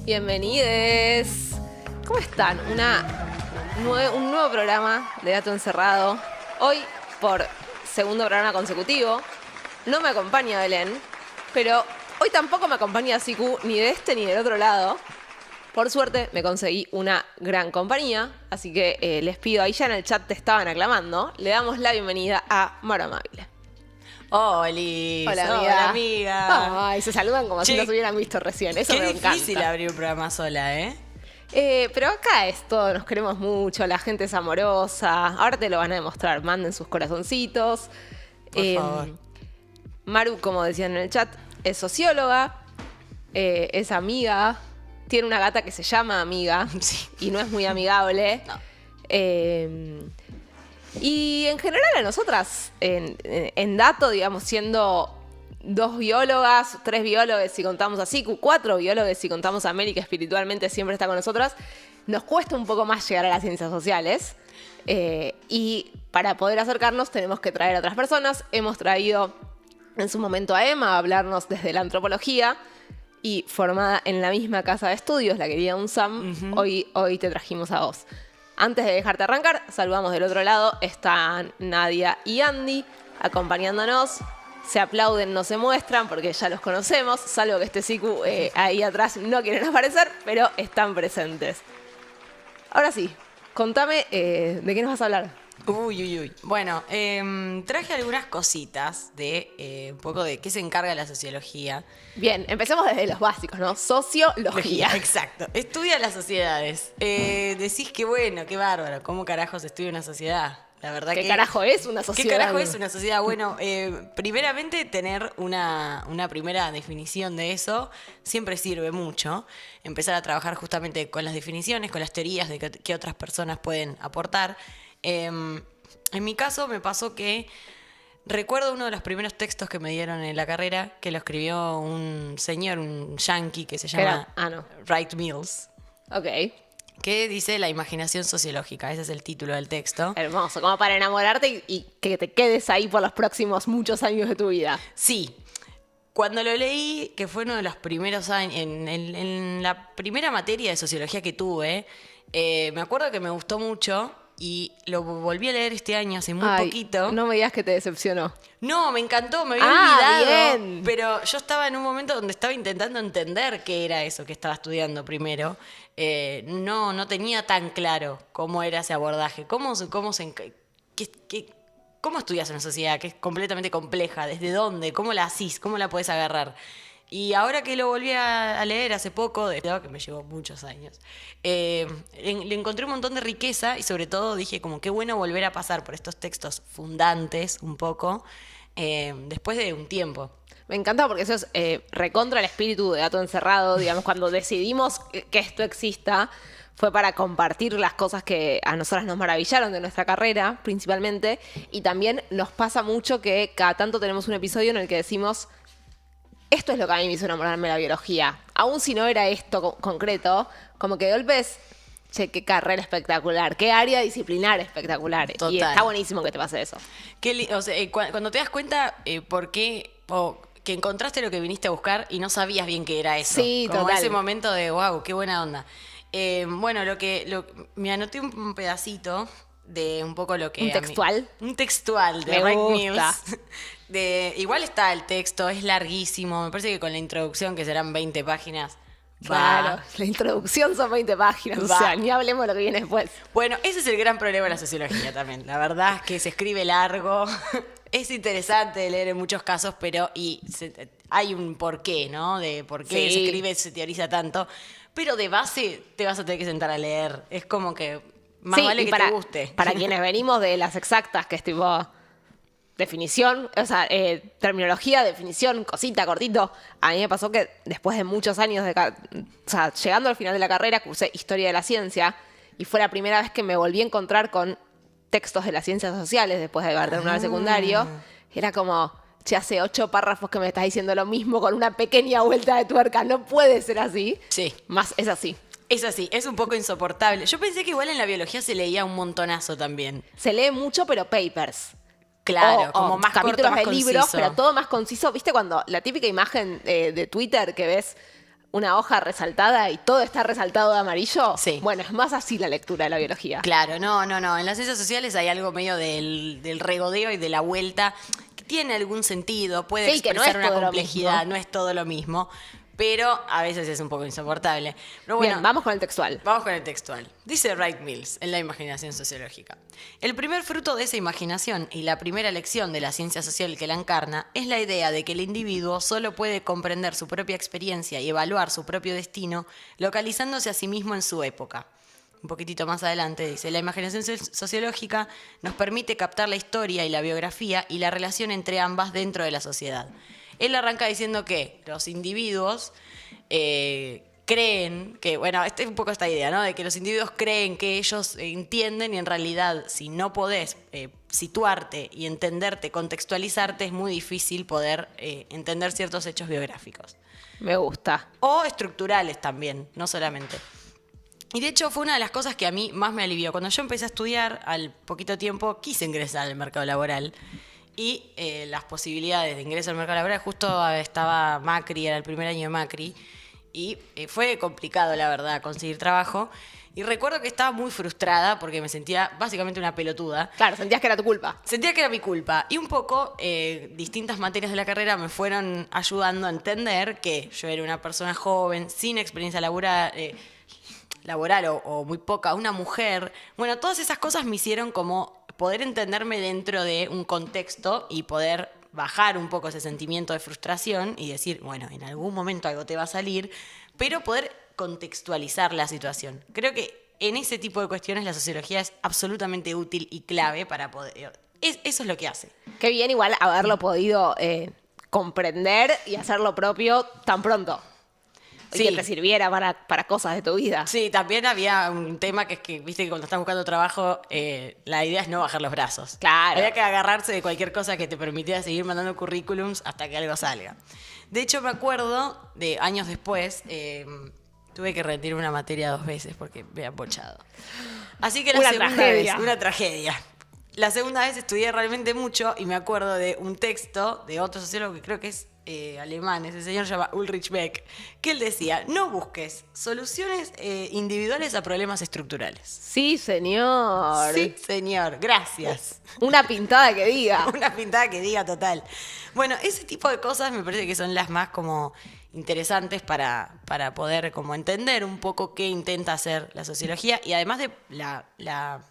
Bienvenides. ¿Cómo están? Un nuevo programa de Gato Encerrado. Hoy, por segundo programa consecutivo, no me acompaña Belén, pero hoy tampoco me acompaña Siku ni de este ni del otro lado. Por suerte me conseguí una gran compañía, así que les pido, ahí ya en el chat te estaban aclamando, le damos la bienvenida a Maro Amable. Hola, Hola, hola, amiga. Ay, se saludan como si nos hubieran visto recién, eso me encanta. Qué difícil abrir un programa sola, ¿eh? Pero acá es todo, nos queremos mucho, la gente es amorosa. Ahora te lo van a demostrar, manden sus corazoncitos. Por favor. Maru, como decían en el chat, es socióloga, es amiga, tiene una gata que se llama Amiga Sí. y no es muy amigable. No. Y en general a nosotras, en dato, digamos, siendo 2 biólogas, 3 biólogos si contamos a Siku, 4 biólogos si contamos a Meli, que espiritualmente siempre está con nosotras, nos cuesta un poco más llegar a las ciencias sociales. Y para poder acercarnos tenemos que traer a otras personas. Hemos traído en su momento a Emma a hablarnos desde la antropología y formada en la misma casa de estudios, la querida UNSAM, hoy te trajimos a vos. Antes de dejarte arrancar, saludamos del otro lado, están Nadia y Andy acompañándonos. Se aplauden, no se muestran porque ya los conocemos, salvo que este Siku ahí atrás no quieren aparecer, pero están presentes. Ahora sí, contame de qué nos vas a hablar. Uy. Bueno, traje algunas cositas de un poco de qué se encarga la sociología. Bien, empecemos desde los básicos, ¿no? Sociología. Exacto. Estudia las sociedades. Decís que bueno, qué bárbaro. ¿Cómo carajos estudia una sociedad? La verdad ¿Qué carajo es una sociedad? ¿Qué carajo es una sociedad? Bueno, primeramente tener una primera definición de eso siempre sirve mucho. Empezar a trabajar justamente con las definiciones, con las teorías de qué otras personas pueden aportar. En mi caso me pasó que recuerdo uno de los primeros textos que me dieron en la carrera, que lo escribió un señor, un yankee que se llama Wright Mills. Ok. Que dice la imaginación sociológica. Ese es el título del texto. Hermoso, como para enamorarte y que te quedes ahí por los próximos muchos años de tu vida. Sí. Cuando lo leí, que fue uno de los primeros años, en la primera materia de sociología que tuve, me acuerdo que me gustó mucho y lo volví a leer este año, hace muy poquito. No me digas que te decepcionó. No, me encantó, me había olvidado. Bien. Pero yo estaba en un momento donde estaba intentando entender qué era eso que estaba estudiando primero. No tenía tan claro cómo era ese abordaje. ¿Cómo estudias una sociedad que es completamente compleja? ¿Desde dónde? ¿Cómo la hacís? ¿Cómo la podés agarrar? Y ahora que lo volví a leer hace poco, que me llevó muchos años, le encontré un montón de riqueza y sobre todo dije como qué bueno volver a pasar por estos textos fundantes un poco después de un tiempo. Me encanta porque eso es recontra el espíritu de Gato Encerrado, digamos, cuando decidimos que esto exista, fue para compartir las cosas que a nosotras nos maravillaron de nuestra carrera, principalmente, y también nos pasa mucho que cada tanto tenemos un episodio en el que decimos, esto es lo que a mí me hizo enamorarme de la biología, aún si no era esto concreto, como que de golpe es, che, qué carrera espectacular, qué área disciplinar espectacular. Total. Y está buenísimo que te pase eso. Cuando te das cuenta por qué... que encontraste lo que viniste a buscar y no sabías bien qué era eso. Sí, como total. ese momento de wow, qué buena onda. Bueno, me anoté un pedacito de un poco lo que... ¿Un textual? Un textual de Me Wright gusta. Mills. Igual está el texto, es larguísimo. Me parece que con la introducción, que serán 20 páginas... Claro, la introducción son 20 páginas, o sea, ni hablemos de lo que viene después. Bueno, ese es el gran problema de la sociología también. La verdad es que se escribe largo. Es interesante de leer en muchos casos, pero hay un porqué, ¿no? De por qué se escribe, se teoriza tanto. Pero de base te vas a tener que sentar a leer. Es como que más vale que te guste. Para quienes venimos de las exactas, que es tipo definición, o sea, terminología, definición, cosita, cortito. A mí me pasó que después de muchos años, llegando al final de la carrera, cursé Historia de la Ciencia y fue la primera vez que me volví a encontrar con textos de las ciencias sociales después de haber terminado el secundario. Era como, che, hace 8 párrafos que me estás diciendo lo mismo con una pequeña vuelta de tuerca. No puede ser así. Sí. Más es así. Es así, es un poco insoportable. Yo pensé que igual en la biología se leía un montonazo también. Se lee mucho, pero papers. Claro, como más capítulos corto, más de libros, conciso. pero todo más conciso. ¿Viste cuando la típica imagen de Twitter que ves una hoja resaltada y todo está resaltado de amarillo. Sí. Bueno, es más así la lectura de la biología. Claro, no. En las ciencias sociales hay algo medio del regodeo y de la vuelta que tiene algún sentido, puede Sí, que no expresar es una todo lo complejidad, mismo. no es todo lo mismo, pero a veces es un poco insoportable. Pero bueno, Bien, vamos con el textual. vamos con el textual. Dice Wright Mills en La imaginación sociológica. El primer fruto de esa imaginación y la primera lección de la ciencia social que la encarna es la idea de que el individuo solo puede comprender su propia experiencia y evaluar su propio destino localizándose a sí mismo en su época. Un poquitito más adelante dice, la imaginación sociológica nos permite captar la historia y la biografía y la relación entre ambas dentro de la sociedad. Él arranca diciendo que los individuos creen que, bueno, es un poco esta idea, ¿no? De que los individuos creen que ellos entienden y en realidad si no podés situarte y entenderte, contextualizarte, es muy difícil poder entender ciertos hechos biográficos. Me gusta. O estructurales también, no solamente. Y de hecho fue una de las cosas que a mí más me alivió. Cuando yo empecé a estudiar, al poquito tiempo quise ingresar al mercado laboral. Y las posibilidades de ingreso al mercado laboral, justo estaba Macri, era el primer año de Macri, y fue complicado, la verdad, conseguir trabajo. Y recuerdo que estaba muy frustrada porque me sentía básicamente una pelotuda. Claro, sentías que era tu culpa. Sentía que era mi culpa. Y un poco distintas materias de la carrera me fueron ayudando a entender que yo era una persona joven, sin experiencia laboral o muy poca, una mujer. Bueno, todas esas cosas me hicieron como poder entenderme dentro de un contexto y poder bajar un poco ese sentimiento de frustración y decir, bueno, en algún momento algo te va a salir, pero poder contextualizar la situación. Creo que en ese tipo de cuestiones la sociología es absolutamente útil y clave para poder... Eso es lo que hace. Qué bien igual haberlo podido comprender y hacer lo propio tan pronto. Y Sí. que te sirviera para cosas de tu vida. Sí, también había un tema que es que, viste, que cuando estás buscando trabajo, la idea es no bajar los brazos. Claro. Había que agarrarse de cualquier cosa que te permitiera seguir mandando currículums hasta que algo salga. De hecho, me acuerdo de años después, tuve que rendir una materia 2 veces porque me han bochado. Así que la Una segunda tragedia. vez, una tragedia. La segunda vez estudié realmente mucho y me acuerdo de un texto de otro sociólogo que creo que es alemán, ese señor se llama Ulrich Beck, que él decía, no busques soluciones individuales a problemas estructurales. Sí, señor. Sí, señor, gracias. Una pintada que diga. Una pintada que diga total. Bueno, ese tipo de cosas me parece que son las más como interesantes para poder como entender un poco qué intenta hacer la sociología y además de la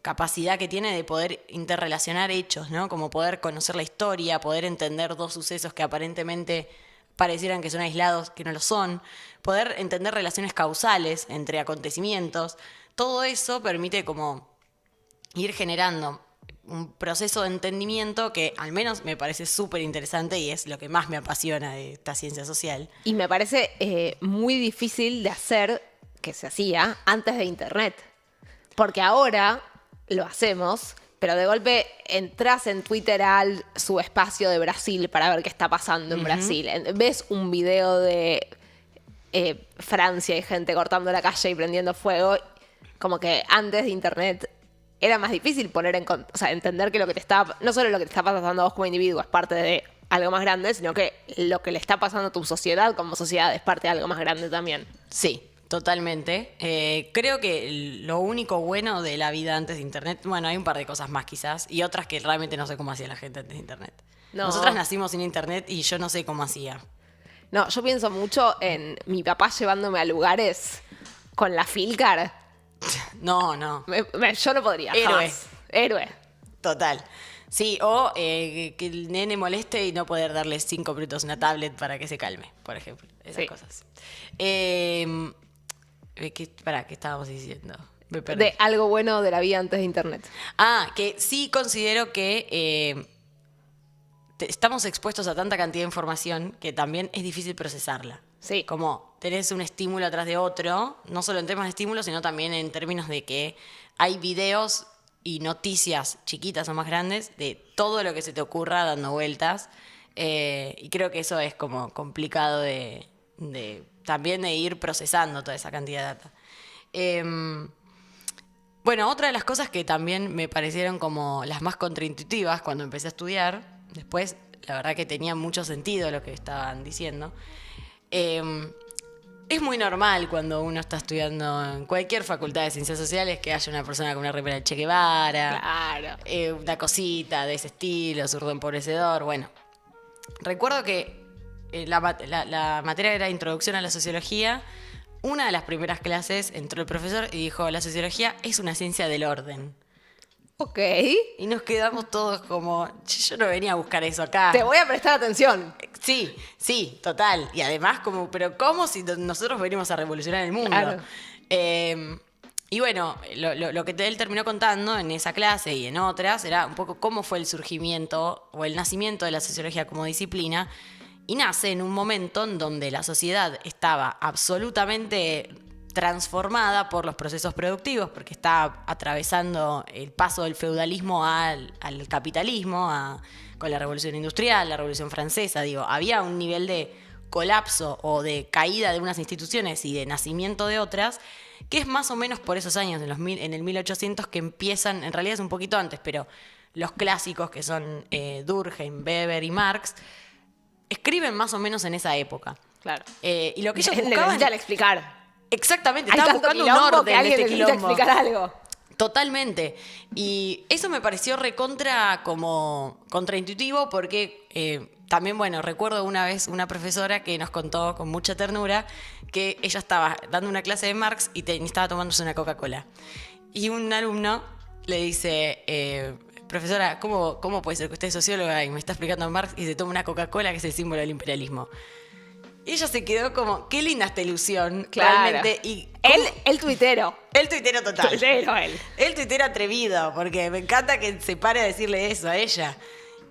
capacidad que tiene de poder interrelacionar hechos, ¿no? Como poder conocer la historia, poder entender dos sucesos que aparentemente parecieran que son aislados, que no lo son, poder entender relaciones causales entre acontecimientos. Todo eso permite como ir generando un proceso de entendimiento que al menos me parece súper interesante y es lo que más me apasiona de esta ciencia social. Y me parece muy difícil de hacer, que se hacía, antes de Internet. Porque ahora lo hacemos, pero de golpe entras en Twitter al subespacio de Brasil para ver qué está pasando en Brasil. Ves un video de Francia y gente cortando la calle y prendiendo fuego. Como que antes de Internet era más difícil entender que lo que te está, no solo lo que te está pasando a vos como individuo es parte de algo más grande, sino que lo que le está pasando a tu sociedad como sociedad es parte de algo más grande también. Sí, totalmente. Creo que lo único bueno de la vida antes de Internet, bueno, hay un par de cosas más quizás, y otras que realmente no sé cómo hacía la gente antes de Internet. No. Nosotras nacimos sin Internet y yo no sé cómo hacía. No, yo pienso mucho en mi papá llevándome a lugares con la Filcar. No. Yo no podría. Héroe. Jamás. Héroe. Total. Sí, o que el nene moleste y no poder darle 5 minutos una tablet para que se calme, por ejemplo. Esas Sí. cosas. ¿Qué estábamos diciendo? Me perdí. De algo bueno de la vida antes de Internet. Que sí considero que estamos expuestos a tanta cantidad de información que también es difícil procesarla. Sí. Como tenés un estímulo atrás de otro, no solo en temas de estímulo, sino también en términos de que hay videos y noticias chiquitas o más grandes de todo lo que se te ocurra dando vueltas. Y creo que eso es como complicado de también de ir procesando toda esa cantidad de data. Bueno, otra de las cosas que también me parecieron como las más contraintuitivas cuando empecé a estudiar, después la verdad que tenía mucho sentido lo que estaban diciendo, es muy normal cuando uno está estudiando en cualquier facultad de ciencias sociales que haya una persona con una remera de Che Guevara, Claro. una cosita de ese estilo, zurdo empobrecedor. Bueno, recuerdo que la materia era Introducción a la Sociología. Una de las primeras clases entró el profesor y dijo, la sociología es una ciencia del orden. Ok. Y nos quedamos todos como, yo no venía a buscar eso acá. Te voy a prestar atención. Sí, total. Y además, pero ¿cómo si nosotros venimos a revolucionar el mundo? Claro. Y bueno, lo que él terminó contando en esa clase y en otras era un poco cómo fue el surgimiento o el nacimiento de la sociología como disciplina. Y nace en un momento en donde la sociedad estaba absolutamente transformada por los procesos productivos, porque está atravesando el paso del feudalismo al capitalismo, con la Revolución Industrial, la Revolución Francesa. Digo, había un nivel de colapso o de caída de unas instituciones y de nacimiento de otras, que es más o menos por esos años, en el 1800, que empiezan, en realidad es un poquito antes, pero los clásicos que son Durkheim, Weber y Marx, escriben más o menos en esa época. Claro. Y lo que ellos Le buscaban... necesitan explicar. Exactamente, Hay estaban tanto buscando un quilombo orden que de alguien este necesita quilombo. explicar algo. Totalmente. Y eso me pareció como contraintuitivo porque también, bueno, recuerdo una vez una profesora que nos contó con mucha ternura que ella estaba dando una clase de Marx y estaba tomándose una Coca-Cola. Y un alumno le dice, profesora, ¿cómo puede ser que usted es socióloga y me está explicando Marx y se toma una Coca-Cola que es el símbolo del imperialismo? Y ella se quedó como, qué linda esta ilusión, Claro. realmente. Y El tuitero. el tuitero total. Tuitero, él. El tuitero atrevido, porque me encanta que se pare a decirle eso a ella.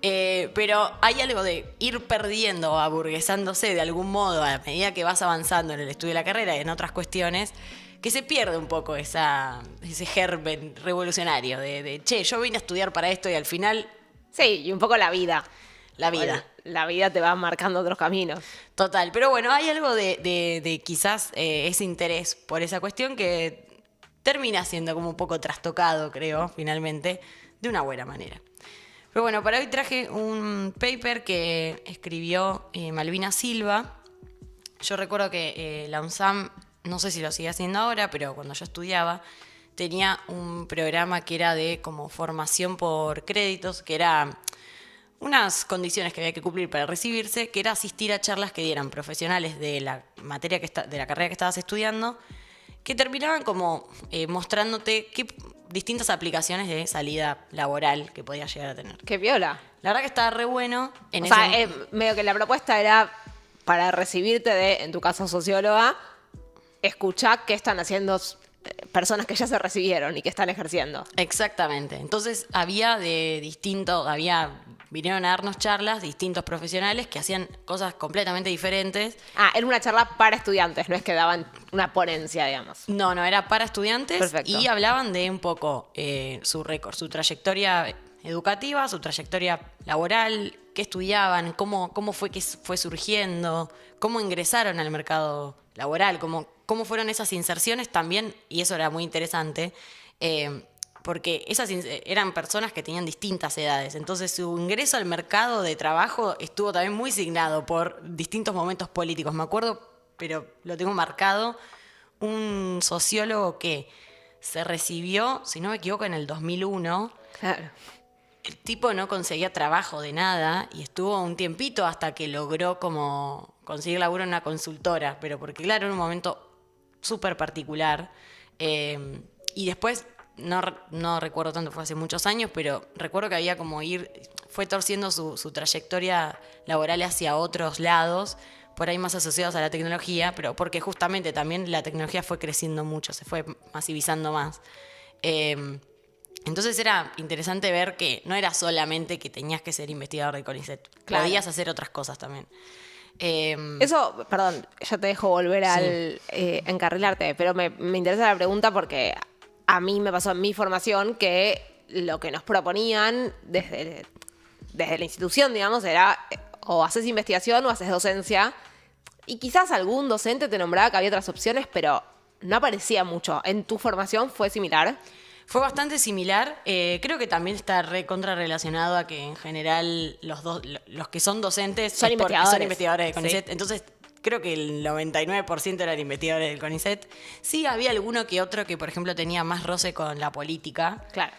Pero hay algo de ir perdiendo o aburguesándose de algún modo a medida que vas avanzando en el estudio de la carrera y en otras cuestiones, que se pierde un poco ese germen revolucionario de, che, yo vine a estudiar para esto y al final, Sí, y un poco la vida. la vida. Bueno, la vida te va marcando otros caminos. Total, pero bueno, hay algo de quizás ese interés por esa cuestión que termina siendo como un poco trastocado, creo, finalmente, de una buena manera. Pero bueno, para hoy traje un paper que escribió Malvina Silva. Yo recuerdo que la UNSAM, no sé si lo sigue haciendo ahora, pero cuando yo estudiaba, tenía un programa que era de como formación por créditos, que era unas condiciones que había que cumplir para recibirse, que era asistir a charlas que dieran profesionales de la materia de la carrera que estabas estudiando, que terminaban como mostrándote qué distintas aplicaciones de salida laboral que podías llegar a tener. Qué viola. La verdad que estaba re bueno. O sea, medio que la propuesta era para recibirte de, en tu caso, socióloga, escuchar qué están haciendo personas que ya se recibieron y que están ejerciendo. Exactamente. Entonces vinieron a darnos charlas distintos profesionales que hacían cosas completamente diferentes. Ah, era una charla para estudiantes, no es que daban una ponencia, digamos. No, era para estudiantes. Perfecto. Y hablaban de un poco su trayectoria educativa, su trayectoria laboral, qué estudiaban, cómo fue que fue surgiendo, cómo ingresaron al mercado laboral, cómo fueron esas inserciones también, y eso era muy interesante, porque eran personas que tenían distintas edades, entonces su ingreso al mercado de trabajo estuvo también muy signado por distintos momentos políticos. Me acuerdo, pero lo tengo marcado, un sociólogo que se recibió, si no me equivoco, en el 2001. Claro. El tipo no conseguía trabajo de nada y estuvo un tiempito hasta que logró como conseguir laburo en una consultora, pero porque claro, era un momento súper particular. Y después, no recuerdo tanto, fue hace muchos años, pero recuerdo que había fue torciendo su trayectoria laboral hacia otros lados, por ahí más asociados a la tecnología, pero porque justamente también la tecnología fue creciendo mucho, se fue masivizando más. Entonces era interesante ver que no era solamente que tenías que ser investigador de CONICET, Claro. podías hacer otras cosas también. Eso, perdón, ya te dejo volver al encarrilarte, pero me interesa la pregunta porque a mí me pasó en mi formación que lo que nos proponían desde la institución, digamos, era o haces investigación o haces docencia. Y quizás algún docente te nombraba que había otras opciones, pero no aparecía mucho. ¿En tu formación fue similar? Fue bastante similar. Creo que también está recontra relacionado a que en general los que son docentes Son es porque investigadores. son investigadores de CONICET. Sí. Entonces creo que el 99% eran investigadores del CONICET. Sí, había alguno que otro que, por ejemplo, tenía más roce con la política. Claro.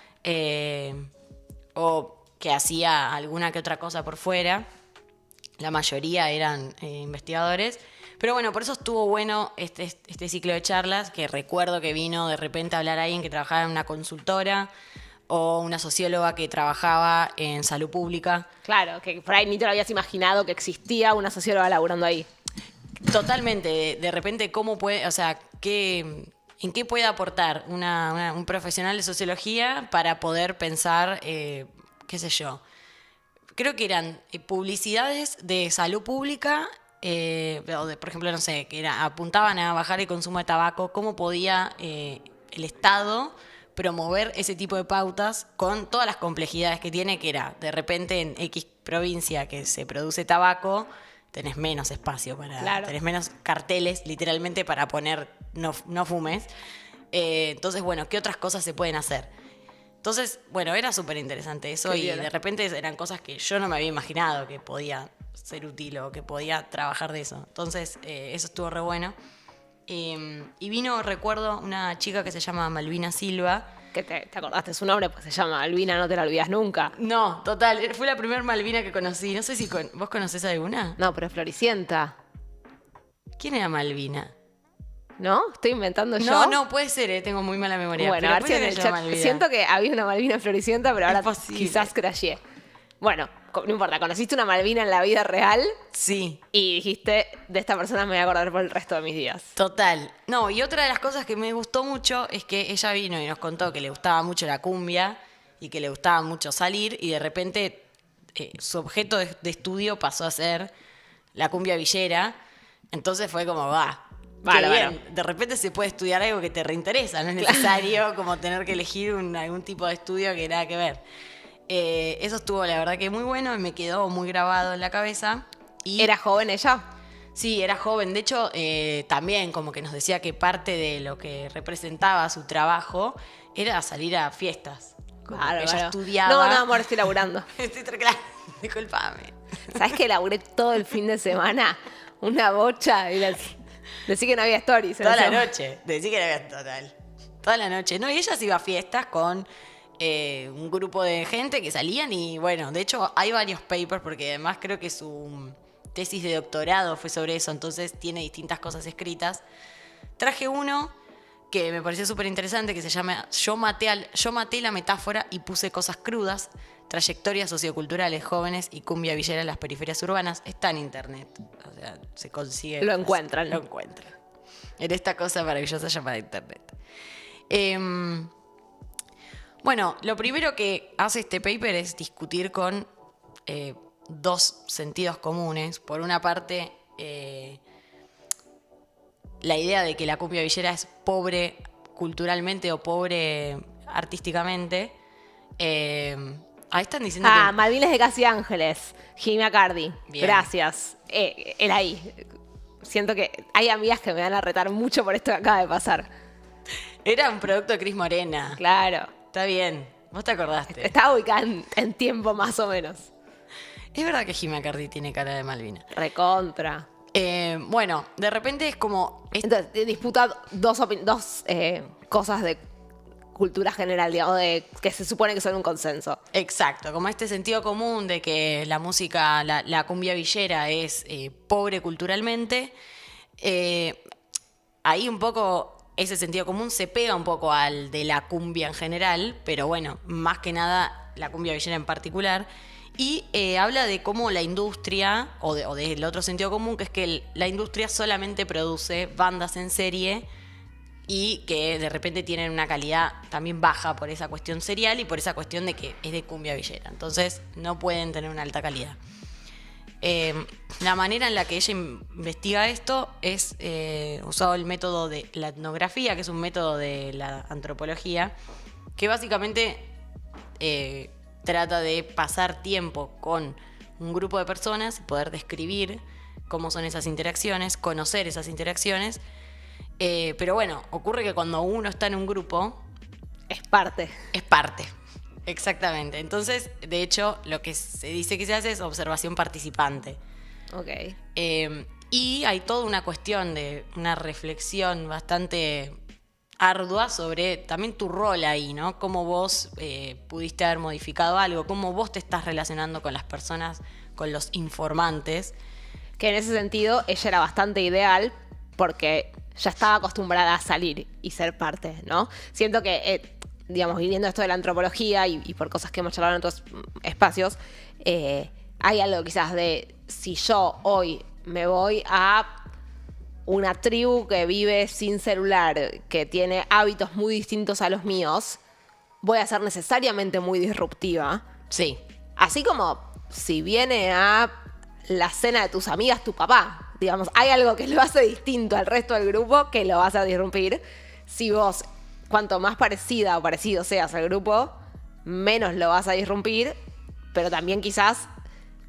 O que hacía alguna que otra cosa por fuera. La mayoría eran investigadores. Pero bueno, por eso estuvo bueno este ciclo de charlas, que recuerdo que vino de repente a hablar alguien que trabajaba en una consultora o una socióloga que trabajaba en salud pública. Claro, que por ahí ni te lo habías imaginado que existía una socióloga laburando ahí. Totalmente. De repente, ¿cómo puede, o sea, en qué puede aportar un profesional de sociología para poder pensar, qué sé yo? Creo que eran publicidades de salud pública, por ejemplo, no sé, apuntaban a bajar el consumo de tabaco. ¿Cómo podía el Estado promover ese tipo de pautas con todas las complejidades que tiene? Que era, de repente, en X provincia que se produce tabaco, tenés menos espacio tenés menos carteles, literalmente, para poner no fumes. Entonces, bueno, ¿qué otras cosas se pueden hacer? Entonces, bueno, era súper interesante eso. Qué y bien. De repente eran cosas que yo no me había imaginado que podía ser útil o que podía trabajar de eso. Entonces, eso estuvo re bueno. Y vino, recuerdo, una chica que se llama Malvina Silva. Que te acordaste su nombre, pues se llama Malvina, no te la olvidas nunca. No, total, fue la primera Malvina que conocí. No sé si vos conocés alguna. No, pero es Floricienta. ¿Quién era Malvina? ¿No? ¿Estoy inventando yo? No, puede ser, tengo muy mala memoria. Bueno, pero a ver si en el chat siento que había una Malvina Floricienta, pero ahora quizás crasheé. Bueno, no importa, conociste una Malvina en la vida real. Sí. Y dijiste, de esta persona me voy a acordar por el resto de mis días. Total. No, y otra de las cosas que me gustó mucho es que ella vino y nos contó que le gustaba mucho la cumbia y que le gustaba mucho salir, y de repente su objeto de estudio pasó a ser la cumbia villera. Entonces fue como, qué bien. De repente se puede estudiar algo que te reinteresa, no es necesario como tener que elegir algún tipo de estudio que nada que ver. Eso estuvo, la verdad, que muy bueno y me quedó muy grabado en la cabeza. ¿Era joven ella? Sí, era joven. De hecho, también como que nos decía que parte de lo que representaba su trabajo era salir a fiestas. Claro, ella estudiaba. No, amor, estoy laburando. Claro, disculpame. ¿Sabes que laburé todo el fin de semana? Una bocha. Y decí que no había stories. Toda la noche. Decí que no había total. Toda la noche. No, y ella se iba a fiestas con un grupo de gente que salían y, bueno, de hecho hay varios papers, porque además creo que su tesis de doctorado fue sobre eso, entonces tiene distintas cosas escritas. Traje uno que me pareció súper interesante, que se llama Yo maté la metáfora y puse cosas crudas, trayectorias socioculturales jóvenes y cumbia villera en las periferias urbanas. Está en internet, o sea, se consigue. Lo encuentran. En esta cosa maravillosa llamada internet. Bueno, lo primero que hace este paper es discutir con dos sentidos comunes. Por una parte, la idea de que la cumbia villera es pobre culturalmente o pobre artísticamente. Ahí están diciendo que... Malvines de Casi Ángeles, Jimmy Cardi. Bien. Gracias. Él ahí. Siento que hay amigas que me van a retar mucho por esto que acaba de pasar. Era un producto de Cris Morena. Claro. Está bien, vos te acordaste. Estaba ubicada en tiempo más o menos. Es verdad que Jimmy Cardi tiene cara de Malvina. Recontra. Bueno, de repente es como... Entonces, disputa dos cosas de cultura general, digamos, que se supone que son un consenso. Exacto, como este sentido común de que la música, la cumbia villera es pobre culturalmente. Ahí un poco... Ese sentido común se pega un poco al de la cumbia en general, pero bueno, más que nada la cumbia villera en particular. Y habla de cómo la industria, o del otro sentido común, que es que la industria solamente produce bandas en serie y que de repente tienen una calidad también baja por esa cuestión serial y por esa cuestión de que es de cumbia villera. Entonces no pueden tener una alta calidad. La manera en la que ella investiga esto es usado el método de la etnografía, que es un método de la antropología, que básicamente trata de pasar tiempo con un grupo de personas, poder describir cómo son esas interacciones, conocer esas interacciones. Pero bueno, ocurre que cuando uno está en un grupo... Es parte. Exactamente. Entonces, de hecho, lo que se dice que se hace es observación participante. Ok. Y hay toda una cuestión de una reflexión bastante ardua sobre también tu rol ahí, ¿no? Cómo vos pudiste haber modificado algo, cómo vos te estás relacionando con las personas, con los informantes. Que en ese sentido ella era bastante ideal porque ya estaba acostumbrada a salir y ser parte, ¿no? Siento que, digamos, viviendo esto de la antropología y por cosas que hemos charlado en otros espacios, hay algo quizás de si yo hoy me voy a una tribu que vive sin celular, que tiene hábitos muy distintos a los míos, voy a ser necesariamente muy disruptiva. Sí. Así como si viene a la cena de tus amigas tu papá, digamos, hay algo que lo hace distinto al resto del grupo que lo vas a disrumpir. Si vos, cuanto más parecida o parecido seas al grupo, menos lo vas a disrumpir, pero también quizás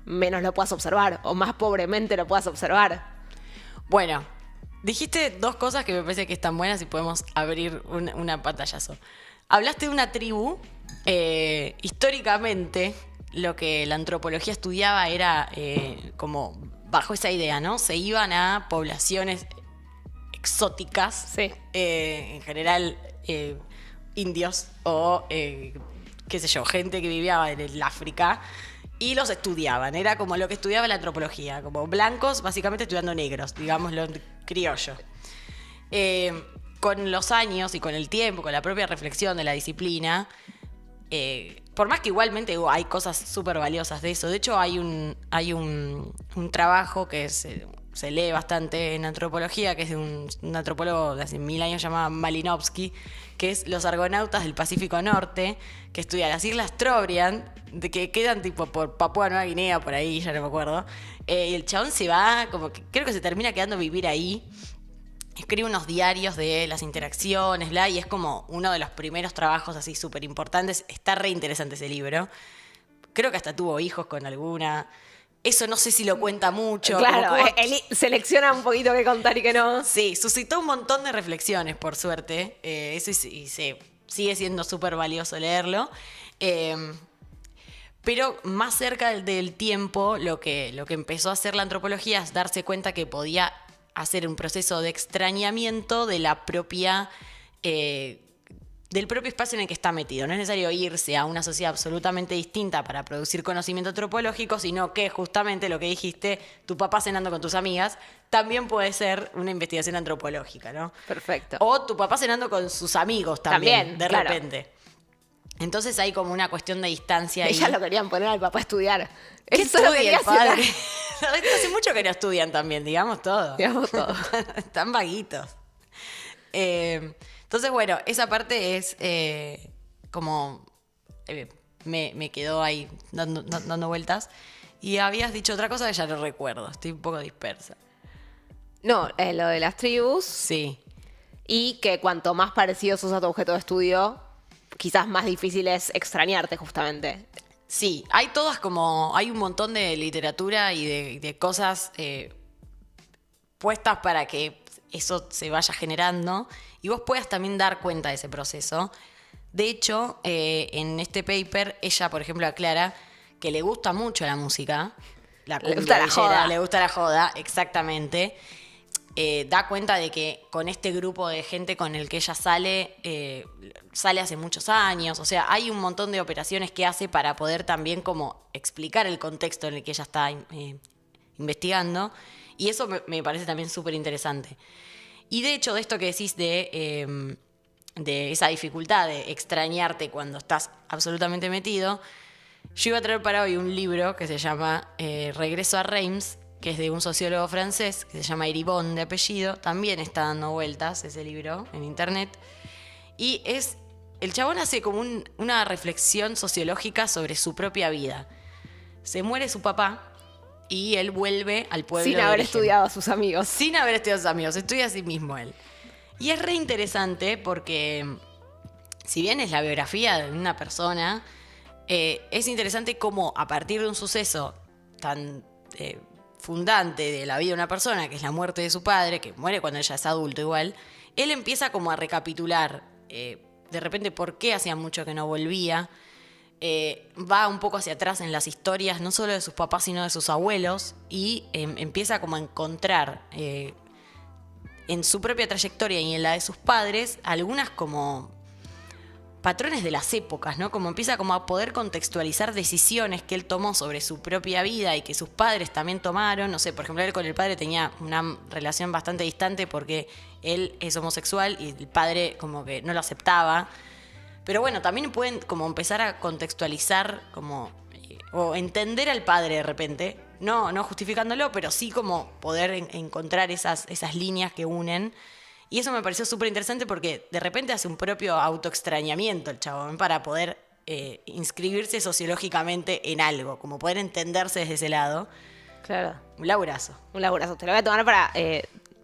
menos lo puedas observar o más pobremente lo puedas observar. Bueno, dijiste dos cosas que me parece que están buenas y podemos abrir una pantallazo. Hablaste de una tribu. Históricamente, lo que la antropología estudiaba era como bajo esa idea, ¿no? Se iban a poblaciones exóticas, Sí. En general indios o, qué sé yo, gente que vivía en el África. Y los estudiaban, era como lo que estudiaba la antropología, como blancos básicamente estudiando negros, digámoslo criollo. Con los años y con el tiempo, con la propia reflexión de la disciplina, por más que igualmente hay cosas súper valiosas de eso, de hecho hay un trabajo que se lee bastante en antropología, que es de un antropólogo de hace 1000 años llamado Malinowski, que es Los Argonautas del Pacífico Norte, que estudia las Islas Trobriand, de que quedan tipo por Papúa Nueva Guinea, por ahí, ya no me acuerdo. Y el chabón se va, como que creo que se termina quedando a vivir ahí. Escribe unos diarios de las interacciones, y es como uno de los primeros trabajos así súper importantes. Está re interesante ese libro. Creo que hasta tuvo hijos con alguna. Eso no sé si lo cuenta mucho. Claro, él selecciona un poquito qué contar y qué no. Sí, suscitó un montón de reflexiones, por suerte. Eso y sigue siendo súper valioso leerlo. Pero más cerca del tiempo, lo que empezó a hacer la antropología es darse cuenta que podía hacer un proceso de extrañamiento de la propia, del propio espacio en el que está metido. No es necesario irse a una sociedad absolutamente distinta para producir conocimiento antropológico, sino que justamente lo que dijiste, tu papá cenando con tus amigas, también puede ser una investigación antropológica, ¿no? Perfecto. O tu papá cenando con sus amigos también de claro. repente. Entonces hay como una cuestión de distancia ahí. Ellas lo querían poner al papá a estudiar. ¿Qué Eso lo estudia quería el padre? hacer. Hace mucho que no estudian también, digamos todo. Digamos todo. Están vaguitos. Entonces, bueno, esa parte es como... me quedó ahí dando vueltas. Y habías dicho otra cosa que ya no recuerdo. Estoy un poco dispersa. No, lo de las tribus. Sí. Y que cuanto más parecido sos a tu objeto de estudio, quizás más difícil es extrañarte justamente. Sí, hay todas como... Hay un montón de literatura y de cosas puestas para que eso se vaya generando y vos puedas también dar cuenta de ese proceso. De hecho, en este paper, ella, por ejemplo, aclara que le gusta mucho la música. La Le gusta la villera, joda. le gusta la joda, exactamente. Da cuenta de que con este grupo de gente con el que ella sale hace muchos años. O sea, hay un montón de operaciones que hace para poder también como explicar el contexto en el que ella está investigando. Y eso me parece también súper interesante. Y de hecho, de esto que decís de esa dificultad de extrañarte cuando estás absolutamente metido, yo iba a traer para hoy un libro que se llama Regreso a Reims, que es de un sociólogo francés, que se llama Eribon de apellido. También está dando vueltas ese libro en internet. Y el chabón hace como una reflexión sociológica sobre su propia vida. Se muere su papá y él vuelve al pueblo Sin de haber origen. estudiado a sus amigos. Sin haber estudiado a sus amigos, estudia a sí mismo él. Y es re interesante porque, si bien es la biografía de una persona, es interesante cómo a partir de un suceso tan fundante de la vida de una persona, que es la muerte de su padre, que muere cuando ella es adulto igual, él empieza como a recapitular de repente por qué hacía mucho que no volvía, va un poco hacia atrás en las historias, no solo de sus papás, sino de sus abuelos, y empieza como a encontrar en su propia trayectoria y en la de sus padres algunas como patrones de las épocas, ¿no? Como empieza como a poder contextualizar decisiones que él tomó sobre su propia vida y que sus padres también tomaron. No sé, por ejemplo, él con el padre tenía una relación bastante distante porque él es homosexual y el padre como que no lo aceptaba. Pero bueno, también pueden como empezar a contextualizar como o entender al padre de repente, no justificándolo, pero sí como poder encontrar esas líneas que unen. Y eso me pareció súper interesante porque de repente hace un propio autoextrañamiento el chabón para poder inscribirse sociológicamente en algo, como poder entenderse desde ese lado. Claro. Un laburazo. Un laburazo. Te lo voy a tomar para